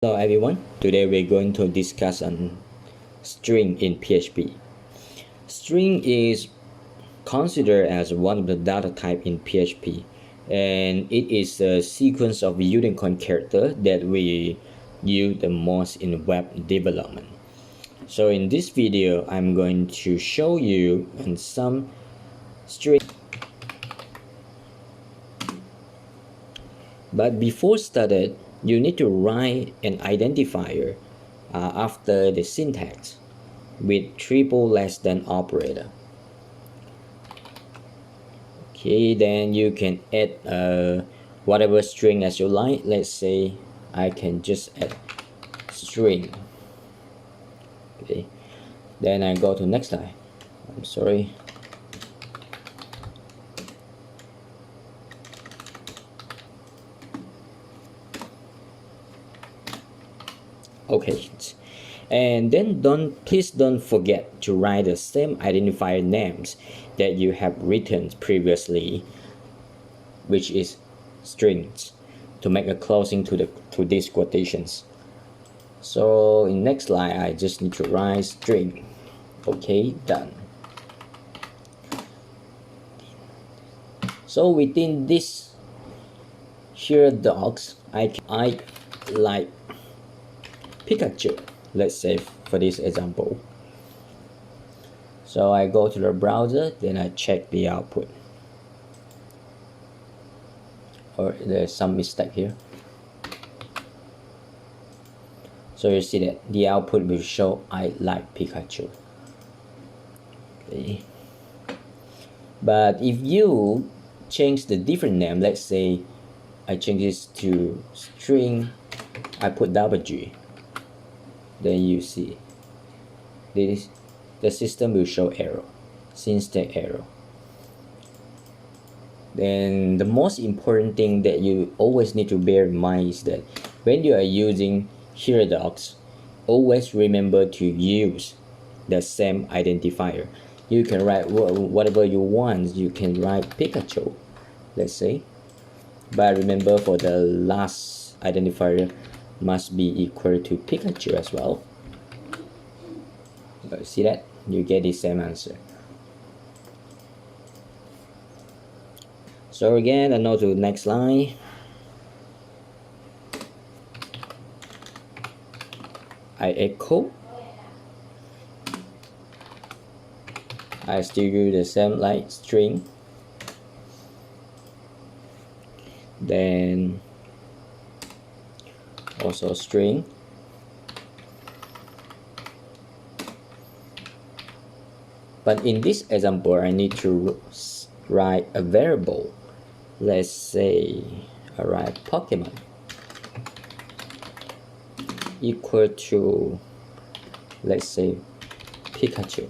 Hello everyone, today we're going to discuss on string in PHP. String is considered as one of the data type in PHP, and it is a sequence of Unicode characters that we use the most in web development. So in this video, I'm going to show you some string. But before started, you need to write an identifier after the syntax with triple less than operator. Okay, then you can add whatever string as you like. Let's say I can just add string. Okay, then I go to next line. I'm sorry. Okay, and then please don't forget to write the same identifier names that you have written previously, which is strings, to make a closing to these quotations. So in next line, I just need to write string. Okay, done. So within this here docs, I like Pikachu, let's say, for this example. So I go to the browser, then I check the output. Or there's some mistake here. So you see that the output will show I like Pikachu. Okay. But if you change the different name, let's say I change this to string, I put WG, then you see this, the system will show error, syntax error. Then the most important thing that you always need to bear in mind is that when you are using here docs, always remember to use the same identifier. You can write whatever you want. You can write Pikachu, let's say, but remember for the last identifier must be equal to Pikachu as well. See that? You get the same answer. So again, I go to the next line. I echo. I still use the same like string. Then also string. But in this example, I need to write a variable. Let's say I write Pokemon equal to, let's say, Pikachu.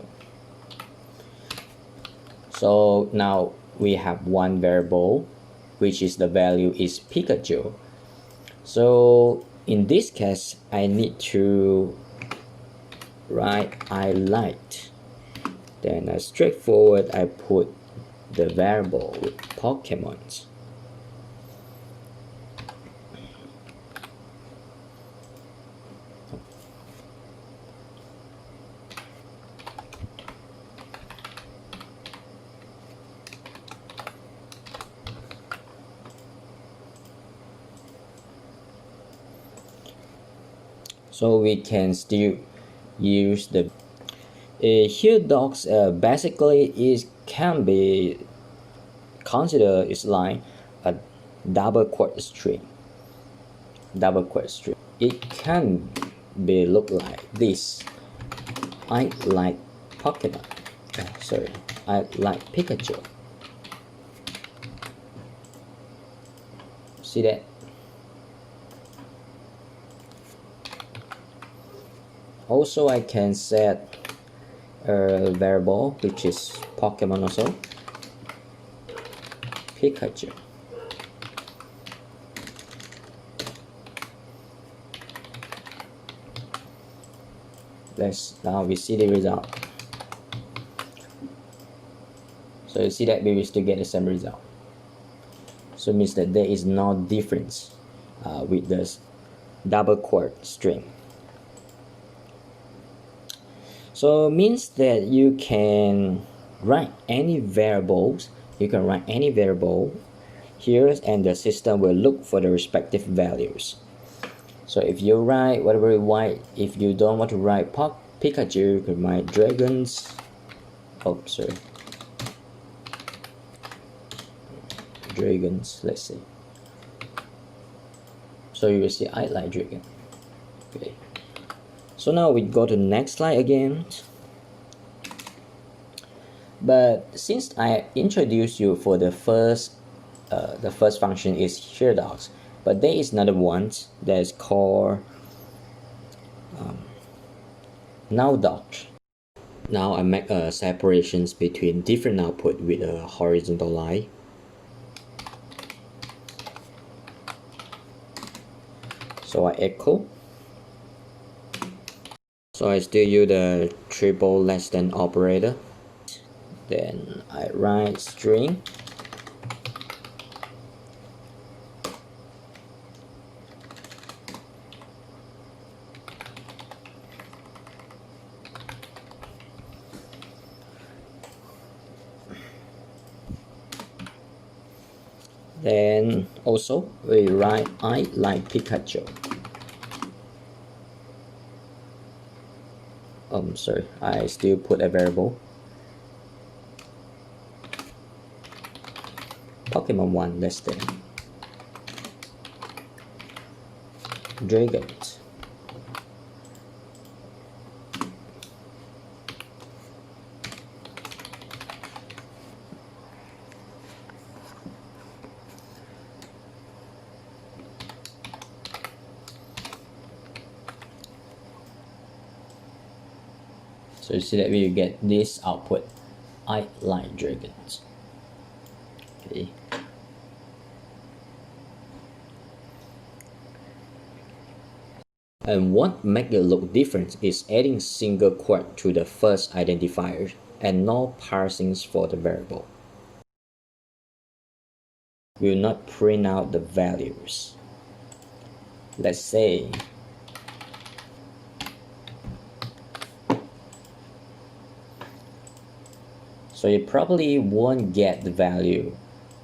So now we have one variable, which is the value is Pikachu. So in this case, I need to write I liked. Then straightforward, I put the variable with Pokemon. So we can still use the here docs basically can be considered is like a double quote string. It can be look like this. I like Pokemon. I like Pikachu. See that? Also, I can set a variable which is Pokemon also, Pikachu. Now we see the result. So you see that we will still get the same result. So it means that there is no difference with this double quote string. So it means that you can write any variables. You can write any variable here, and the system will look for the respective values. So if you write whatever you write, if you don't want to write Pikachu, you can write dragons. Oh, sorry. Dragons, let's see. So you will see I like dragon. Okay. So now we go to the next slide again. But since I introduced you for the first function is here docs, but there is another one that is called now doc. Now I make separations between different output with a horizontal line. So I echo. So I still use the triple less than operator. Then I write string. Then also we write I like Pikachu. Sorry, I still put a variable Pokemon 1 less than dragons. So you see that we get this output, I like dragons. Okay. And what makes it look different is adding single quote to the first identifier and no parsings for the variable. We will not print out the values. Let's say so you probably won't get the value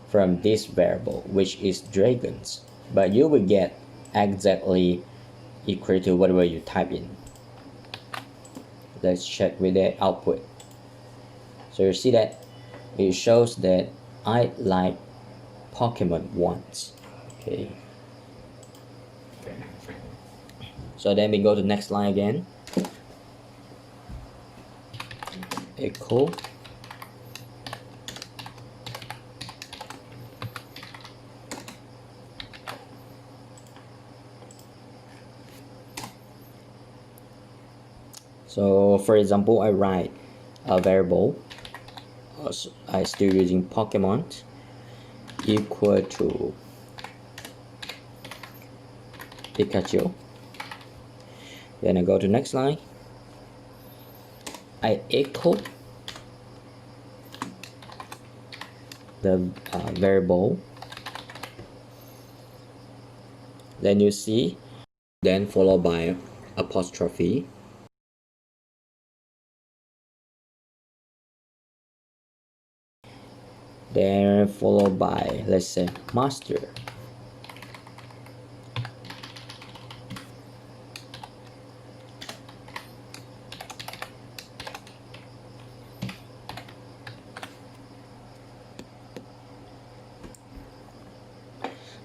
from this variable, which is dragons, but you will get exactly equal to whatever you type in. Let's check with the output. So you see that it shows that I like Pokemon once. Okay. So then we go to the next line again. Echo. So for example, I write a variable. I still using Pokemon equal to Pikachu. Then I go to next line. I echo the variable. Then you see, then followed by apostrophe. Then followed by, let's say, master.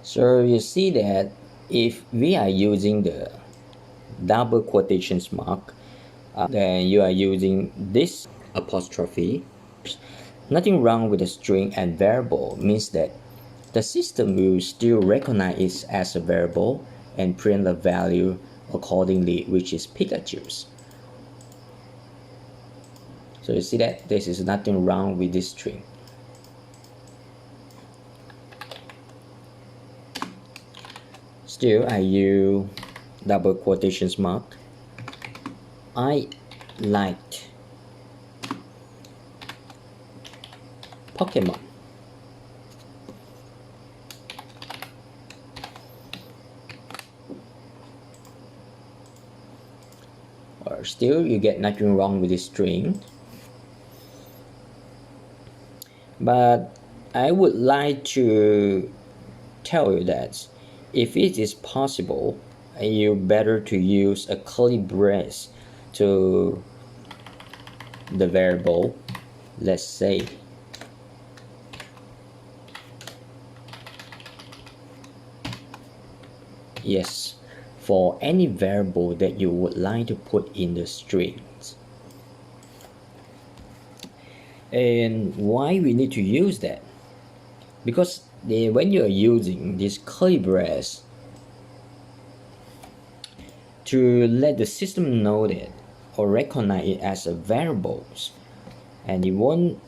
So you see that if we are using the double quotations mark, then you are using this apostrophe. Nothing wrong with the string and variable means that the system will still recognize it as a variable and print the value accordingly, which is Pikachu's. So you see that this is nothing wrong with this string. Still, I use double quotations mark. I liked Pokemon. still you get nothing wrong with this string. But I would like to tell you that if it is possible, you better to use a curly brace to the variable. Let's say yes, for any variable that you would like to put in the strings. And why we need to use that? Because when you are using this curly brace to let the system know that or recognize it as a variables, and it won't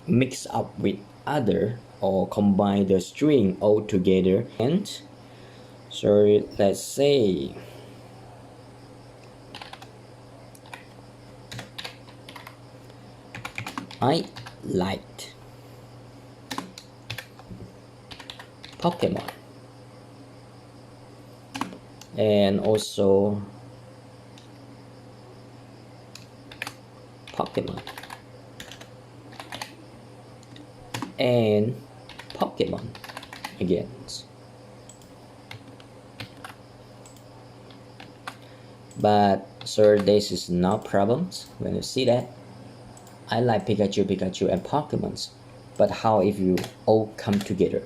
mix up with other or combine the string all together. And so let's say I liked Pokemon, and also Pokemon and Pokemon again. But sir, this is no problems when you see that I like Pikachu and Pokemons. But how if you all come together?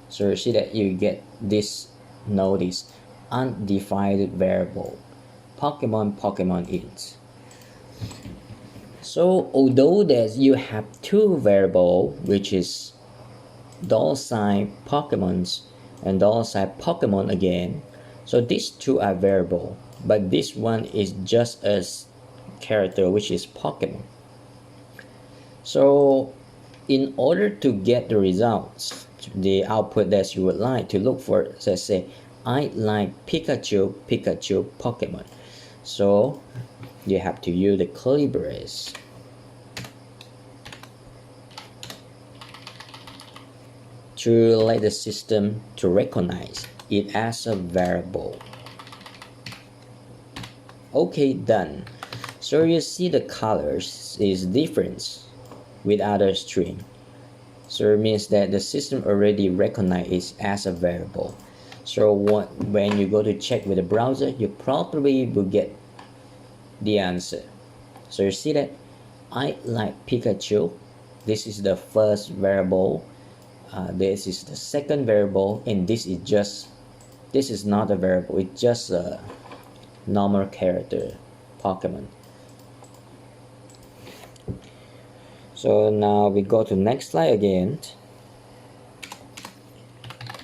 So you see that you get this notice undefined variable Pokemon int. So although that you have two variable, which is $sign Pokemons and $sign Pokemon again, so these two are variable, but this one is just a character, which is Pokemon. So in order to get the results, the output that you would like to look for, let's say I like Pikachu Pokemon, so you have to use the curly brace to let the system to recognize it as a variable. Okay, done. So you see the colors is different with other string. So it means that the system already recognizes it as a variable. So when you go to check with the browser, you probably will get the answer. So you see that I like Pikachu. This is the first variable. This is the second variable, and this is not a variable. It's just a normal character Pokemon. So now we go to next slide again.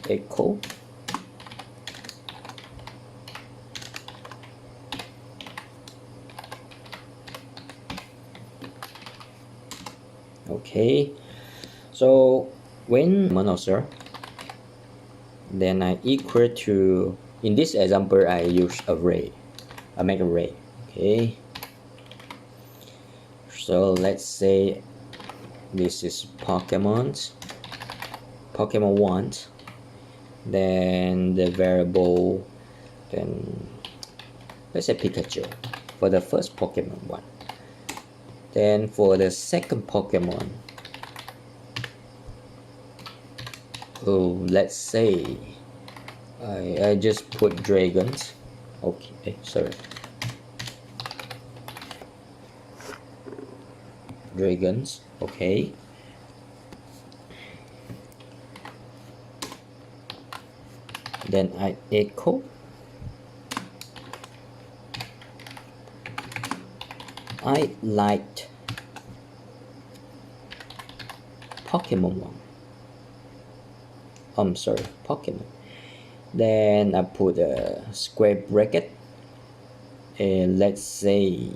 Echo. Okay, so when monoser, then I equal to, in this example I use array, I make array. Okay, so let's say this is Pokemon 1, then the variable, then let's say Pikachu for the first Pokemon 1. Then for the second Pokemon, let's say I just put dragons. Okay, sorry, dragons. Okay, then I echo I liked Pokemon 1. I'm sorry, Pokemon. Then I put a square bracket, and let's say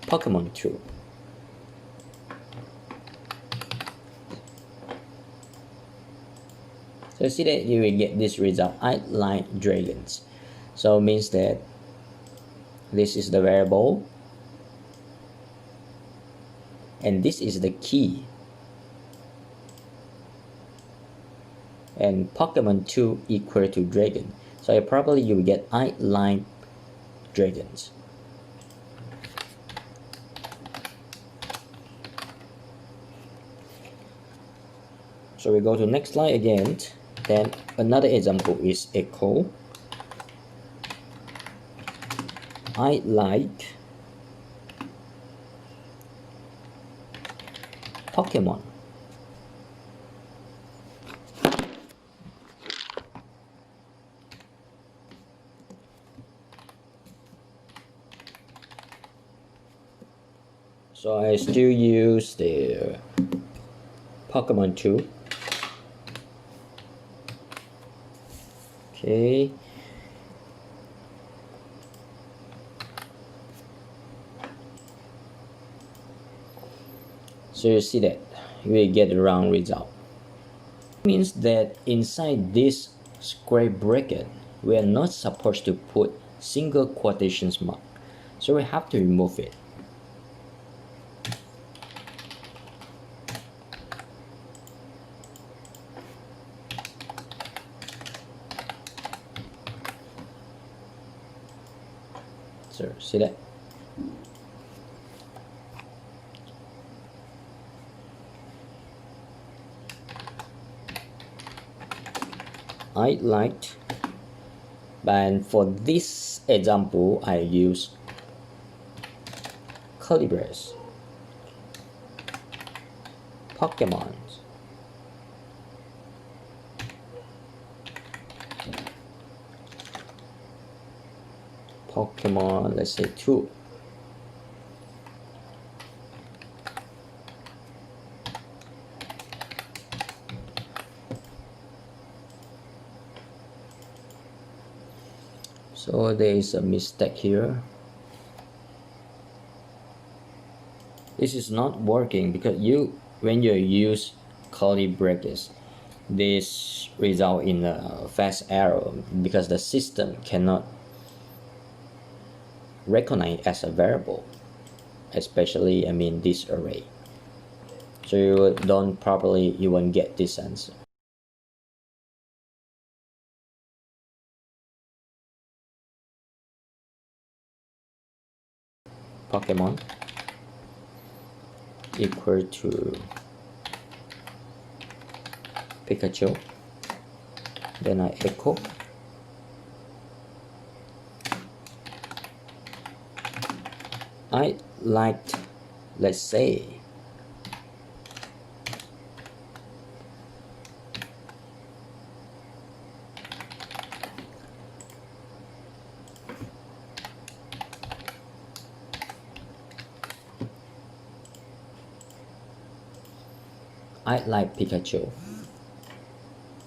Pokemon 2. So see that you will get this result. I like dragons. So it means that this is the variable and this is the key. and Pokemon 2 equal to dragon. So probably you will get I like dragons. So we go to next slide again. Then another example is echo. I like Pokemon. So I still use the Pokemon 2. Okay. So you see that we get the wrong result. It means that inside this square bracket, we are not supposed to put single quotations mark. So we have to remove it. So see that? I liked, but for this example I use curly brace Pokemon. Pokemon, let's say 2. So there is a mistake here. This is not working because when you use curly brackets, this result in a fast error because the system cannot recognize as a variable, especially this array. So you won't get this answer. Pokemon equal to Pikachu, then I echo I liked, let's say, I like Pikachu.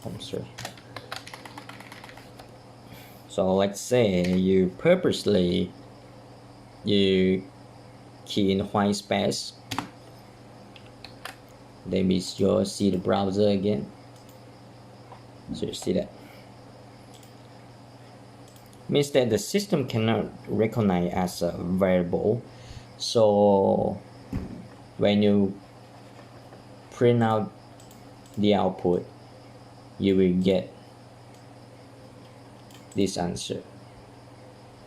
I'm sorry. So let's say you purposely key in white space. That means you'll see the browser again. So you see that. Means that the system cannot recognize as a variable. So when you print out the output, you will get this answer.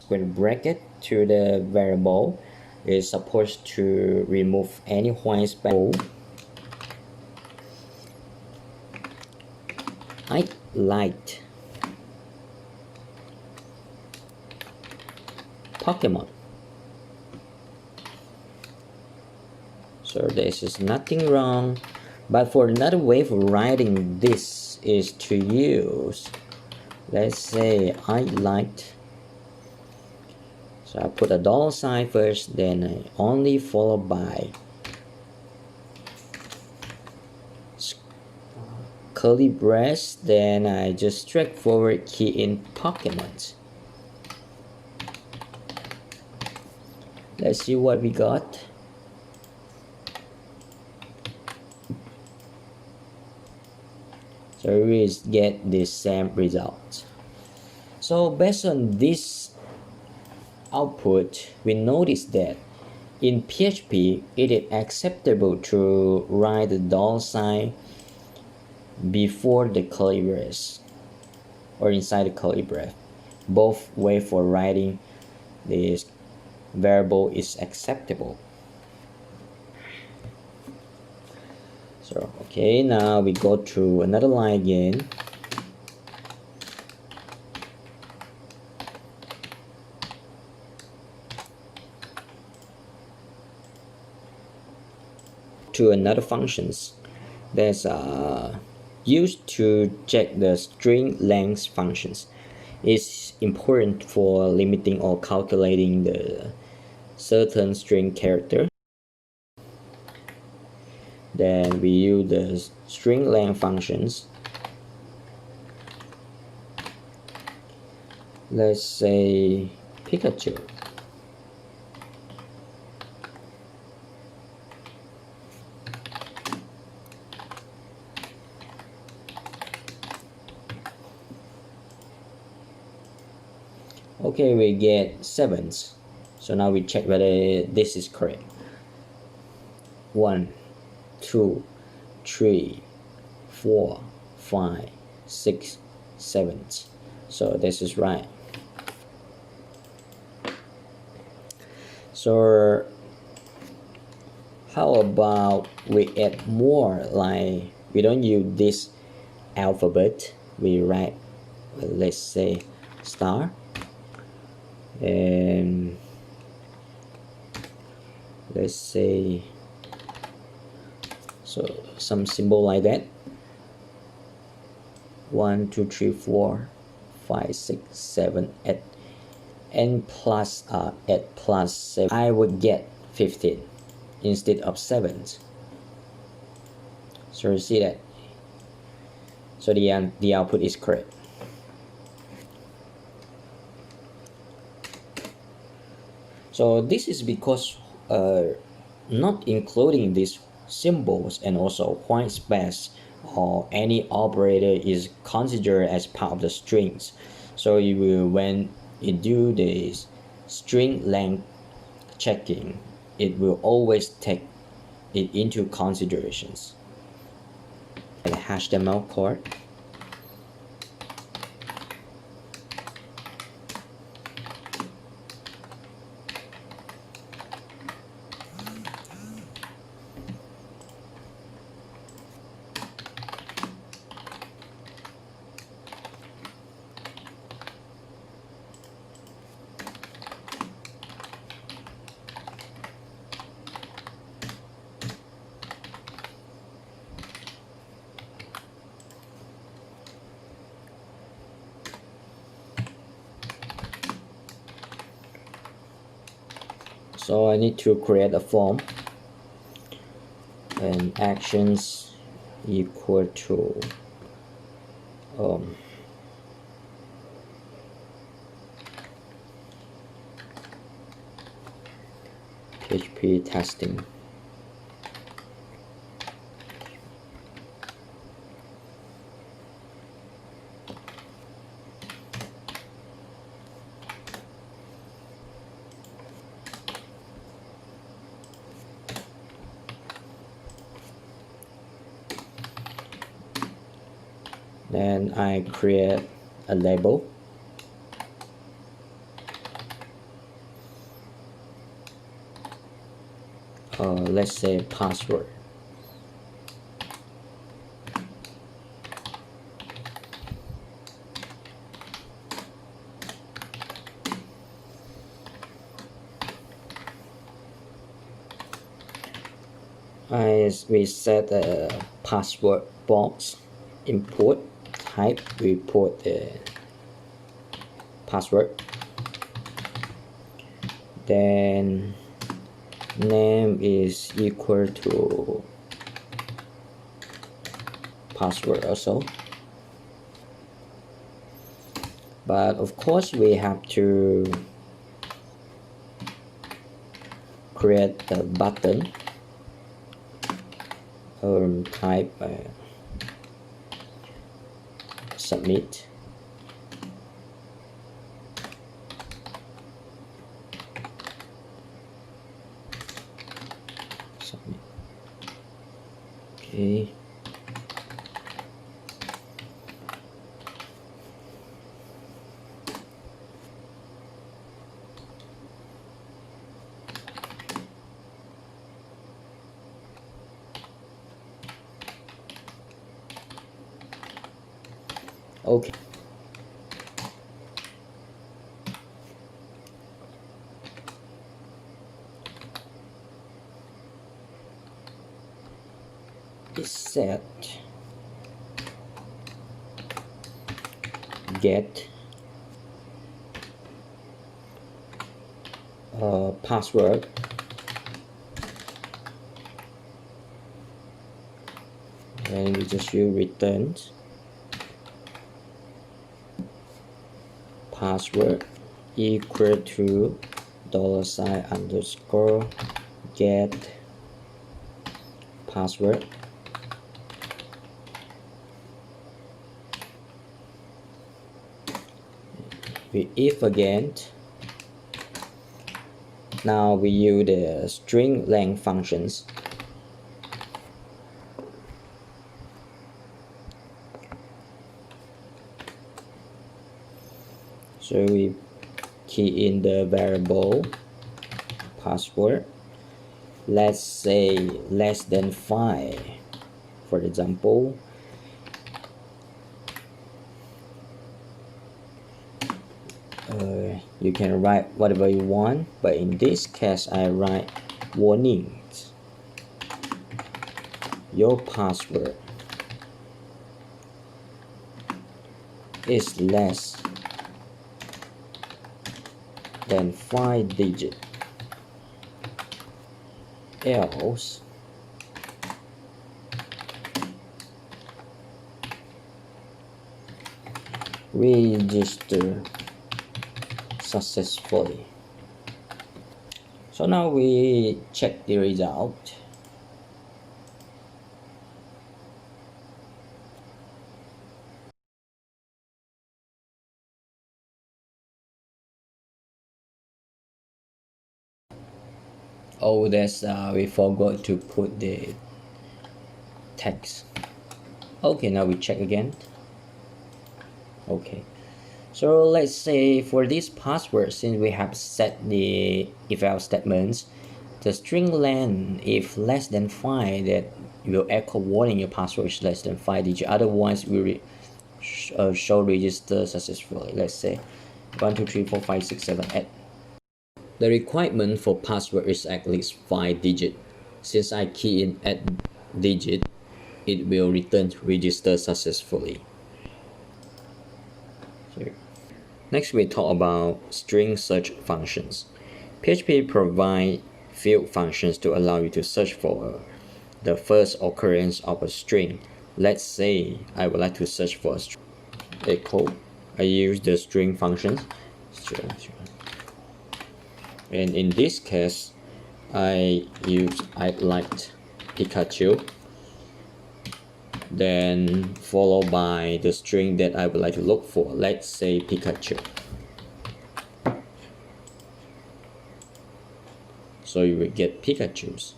Square bracket to the variable is supposed to remove any white space. I liked Pokemon. So this is nothing wrong, but for another way of writing this is to use, let's say I liked, so I put a dollar sign first, then I only followed by curly brace, then I just straightforward key in Pokemon. Let's see what we got. So we get the same result. So based on this output, we notice that in PHP it is acceptable to write the dollar sign before the curly brace or inside the curly brace. Both way for writing this variable is acceptable. So okay, now we go to another line again. To another functions that's used to check the string length functions. It's important for limiting or calculating the certain string character. Then we use the string length functions. Let's say Pikachu. Okay, we get 7s. So now we check whether this is correct. 1, 2, 3, 4, 5, 6, 7. So this is right. So how about we add more, like we don't use this alphabet, we write, let's say star, and let's say so some symbol like that. 1 2 3 4 5 6 7 8 and plus 8 plus 7, I would get 15 instead of 7. So you see that, so the output is correct. So this is because not including these symbols and also white space or any operator is considered as part of the strings. So you will, when you do this string length checking, it will always take it into considerations. And HTML code. So I need to create a form, and actions equal to PHP testing. Then I create a label. Let's say password. We set a password box input type, we put the password, then name is equal to password also, but of course we have to create a button or type submit. Okay, Okay. It set get password and we just use return password equal to $_ get password. We if again. Now we use the string length functions. So we key in the variable password. Let's say less than 5, for example. You can write whatever you want, but in this case I write warnings. Your password is less than 5 digits, else register successfully. So now we check the result. Oh, that's we forgot to put the text. Okay, now we check again. Okay, so let's say for this password, since we have set the if else statements, the string length if less than 5, that will echo warning your password is less than 5 digits, otherwise we show register successfully. Let's say 1 2 3 4 5 6 7 8. The requirement for password is at least 5 digits. Since I key in 8 digit, it will return register successfully. Here. Next we talk about string search functions. PHP provides field functions to allow you to search for the first occurrence of a string. Let's say I would like to search for a string. Echo. I use the string functions. And in this case, I liked Pikachu, then followed by the string that I would like to look for. Let's say Pikachu. So you will get Pikachus.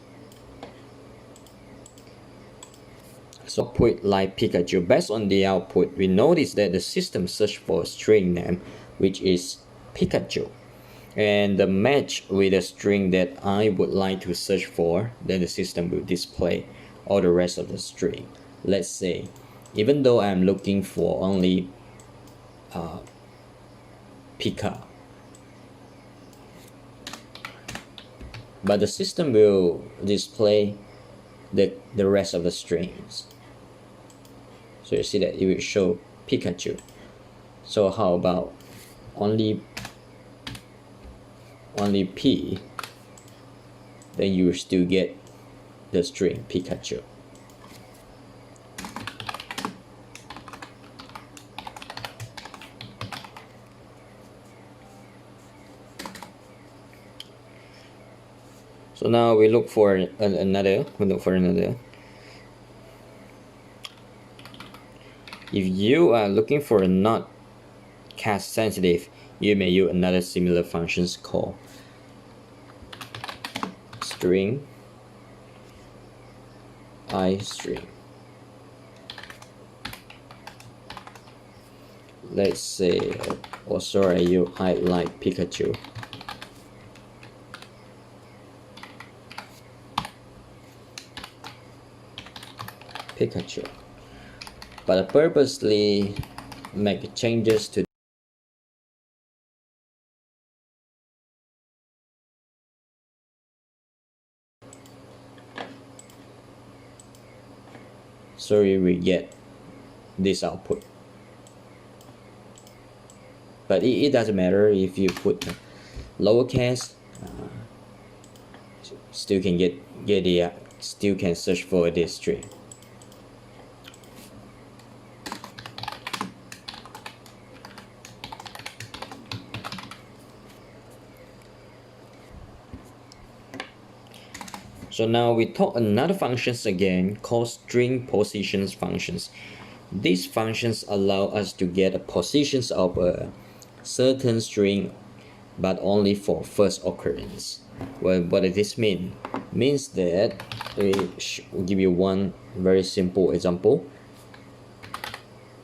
So output like Pikachu. Based on the output, we notice that the system searched for a string name, which is Pikachu, and the match with the string that I would like to search for, then the system will display all the rest of the string. Let's say, even though I'm looking for only Pika, but the system will display the rest of the strings. So you see that it will show Pikachu. So how about only P, then you will still get the string Pikachu. So now we look for another. If you are looking for a not cast sensitive, you may use another similar functions called string iString. Let's say also I like Pikachu. But purposely make changes to. So we will get this output. But it doesn't matter if you put lowercase, still can get the still can search for this string. So now we talk another functions again called string positions functions. These functions allow us to get the positions of a certain string, but only for first occurrence. Well, what does this mean? Means that we give you one very simple example.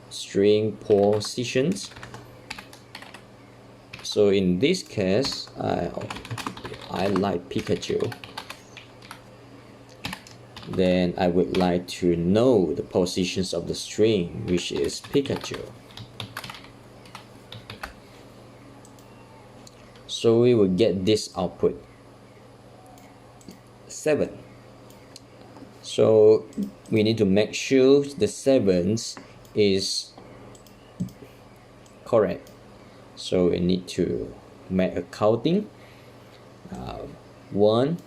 String positions. So in this case, I like Pikachu. Then I would like to know the positions of the string, which is Pikachu. So we will get this output 7. So we need to make sure the 7s is correct. So we need to make a counting. 1,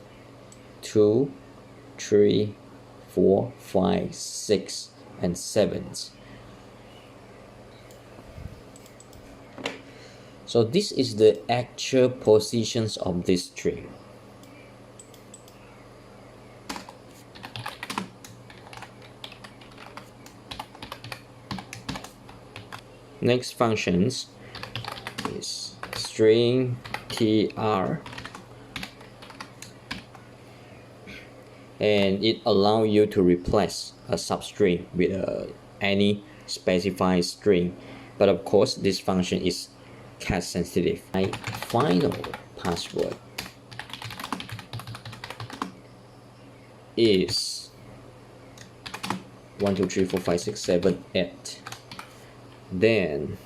2, 3, 4, 5, 6, and 7. So this is the actual positions of this string. Next functions is string tr, and it allows you to replace a substring with any specified string. But of course, this function is case sensitive. My final password is 1 2 3 4 5 6 7 8. Then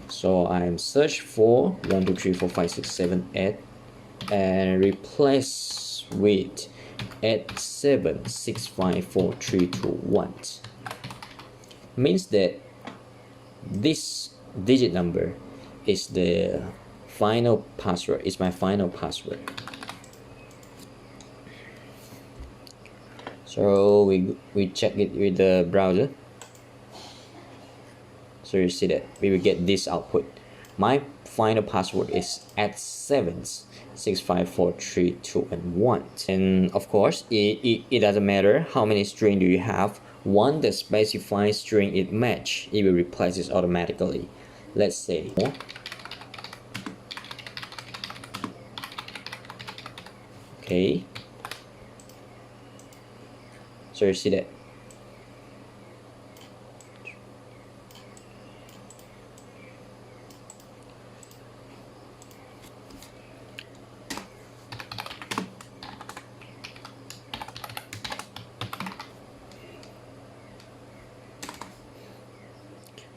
so I'm search for 1 2 3 4 5 6 7 8 and replace with 8 7 6 5 4 3 2 1. Means that this digit number is the final password, is my final password. So we check it with the browser. So you see that we will get this output. My final password is 8 7 6 5 4 3 2 and 1. And of course it doesn't matter how many string do you have. Once the specified string is matched, it will replace it automatically. Let's say okay. So you see that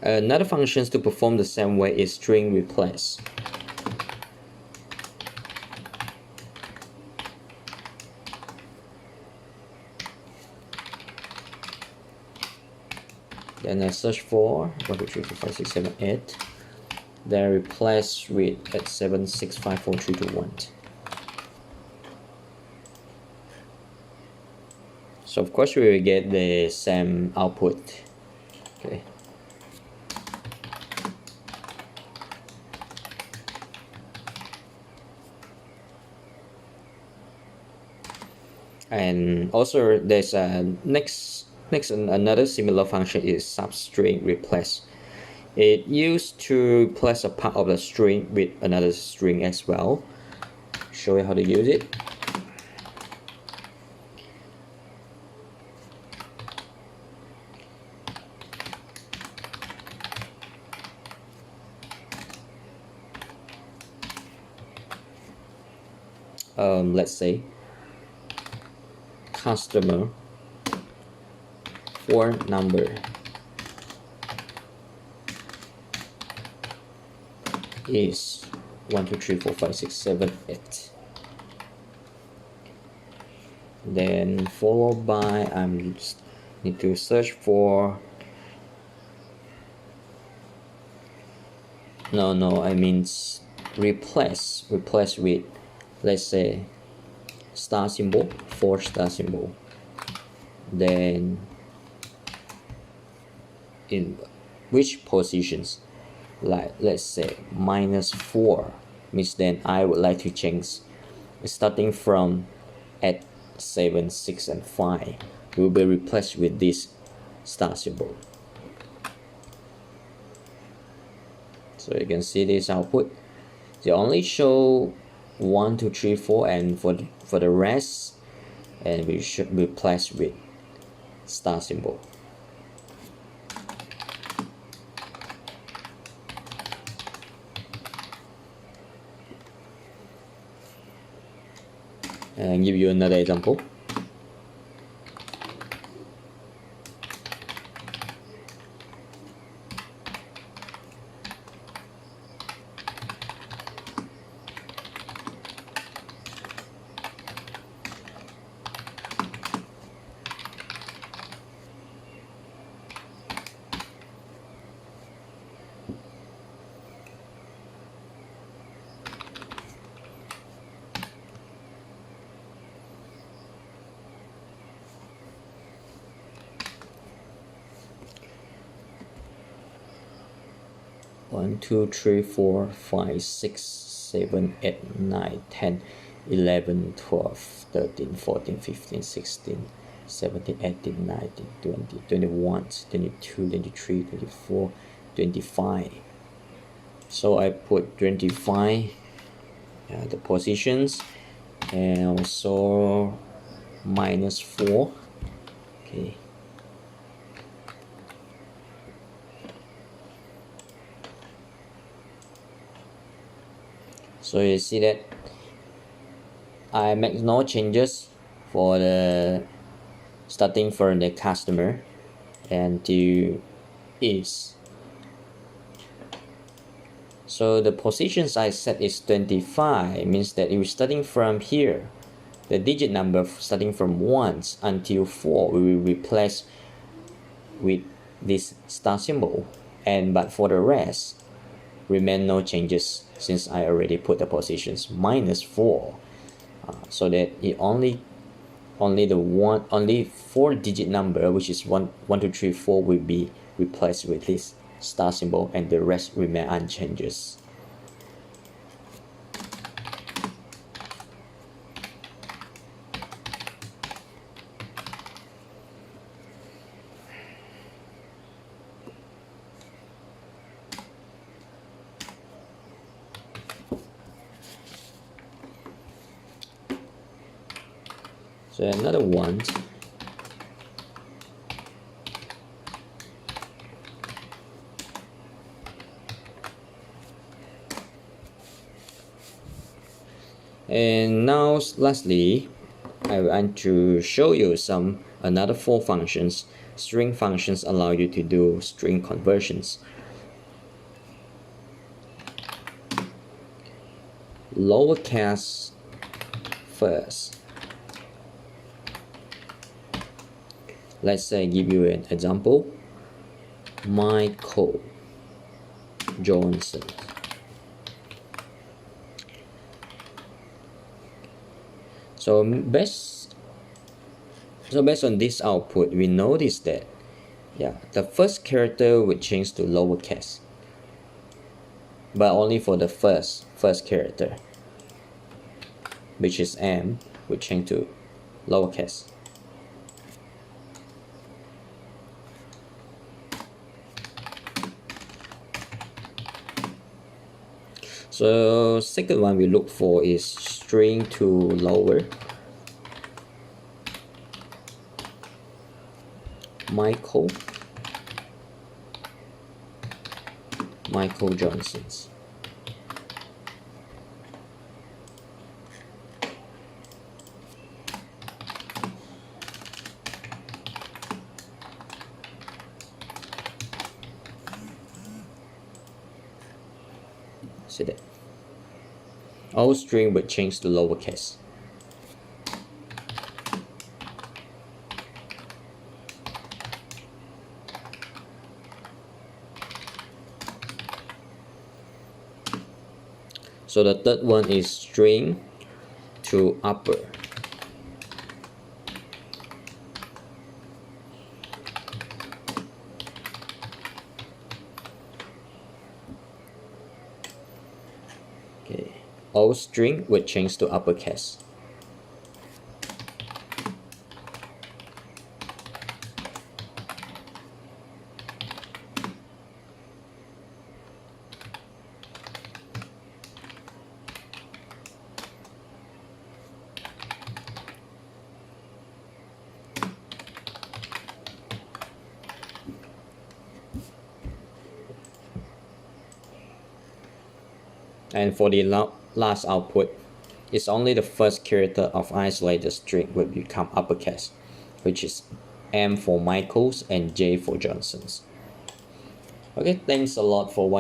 another functions to perform the same way is string replace. Then I search for 1 2 3 4 5 6 7 8. Then replace with 8 7 6 5 4 3 2 1. So of course we will get the same output. Okay. And also there's a next another similar function is substring replace. It used to replace a part of the string with another string as well. Show you how to use it. Let's say customer phone number is 1 2 3 4 5 6 7 8. Then followed by I need to search for I mean replace with, let's say, star symbol, 4 star symbol. Then in which positions, like let's say -4 means then I would like to change starting from at 7 6 and 5 will be replaced with this star symbol. So you can see this output. They only show 1 2 3 4, and for the rest, and we should replace with star symbol. And give you another example. One, 2, 3, 4, 5, 6, 7, 8, 9, 10, 11, 12, 13, 14, 15, 16, 17, 18, 19, 20, 21, 22, 23, 24, 25. So I put 25, the positions, and also -4. Okay. So you see that I make no changes for the starting from the customer and to is. So the positions I set is 25, means that if you're starting from here, the digit number starting from 1 until 4 we will replace with this star symbol, and but for the rest remain no changes, since I already put the positions -4, so that it only the 4-digit number, which is 1 2 3 4, will be replaced with this star symbol, and the rest remain unchanged. So another one, and now lastly I want to show you another 4 functions. String functions allow you to do string conversions. Lowercase first. Let's say give you an example. Michael Johnson. So based on this output, we notice that the first character would change to lowercase, but only for the first character, which is M, would change to lowercase. So second one we look for is string to lower. Michael Johnson. See that? All string will change to lowercase. So the third one is string to upper. Okay, all string will change to uppercase. And for the last output, it's only the first character of isolated string will become uppercase, which is M for Michaels and J for Johnsons. Okay, thanks a lot for watching.